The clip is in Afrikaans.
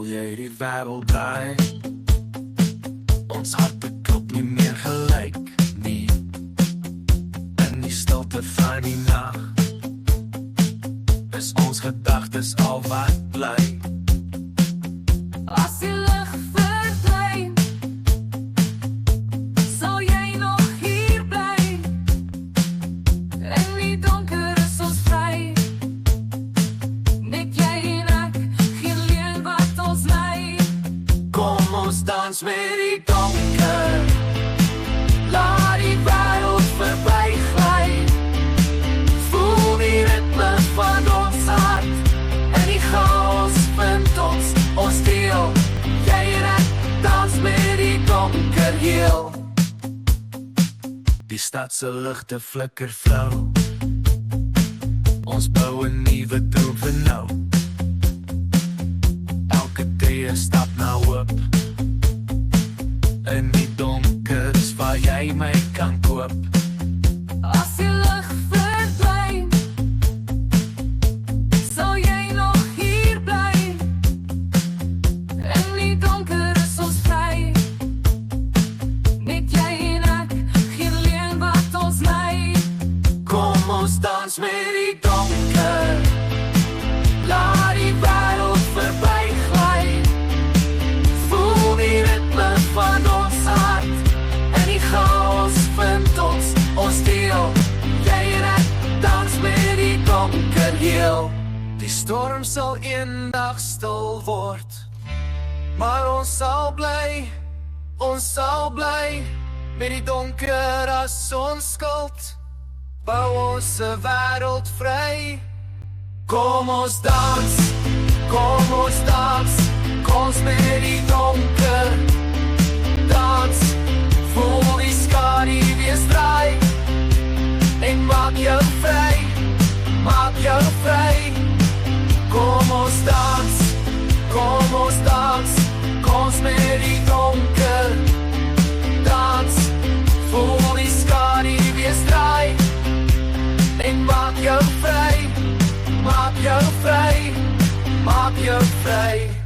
jy die wêreld draai. Ons harte klop nie meer gelyk nie. In die stilte van die nag is ons gedagtes al wat bly. As die lig verdwyn, sal jy nog hier bly. In die donker is ons vry. Net jy en ek, geen leuen wat ons lei. Kom ons dans met die donker, laat die wêreld verby gly. Voel die ritme van ons hart, en die chaos vind ons deel. Jy en ek dans met die donker heel. Die stad se ligte flikker flou, ons bou 'n nuwe droom vir nou. Elke day 'n stap na hoop, in die donker is waar jy my kan koop. As die lig verdwyn, sal jy nog hier bly. In die donker is ons vry. Net jy en ek, geen leuen wat ons lei. Kom ons dans met die donker, laat die wêreld verby gly. Voel die ritme van ons hart, en die chaos vind ons deel. Jy en ek dans met die donker heel. Die storm sal eendag stil word, maar ons sal bly met die donker as ons skuld. Bou ons 'n wêreld vry. Kom ons dans, kom ons dans, kons met die donker. Dans, voel die skadu weer draai. En maak jou vry, maak jou vry. Kom ons dans, kom ons dans, kons met die donker. Dans, voel die skadu weer draai. En maak jou vry, maak jou vry, maak jou vry.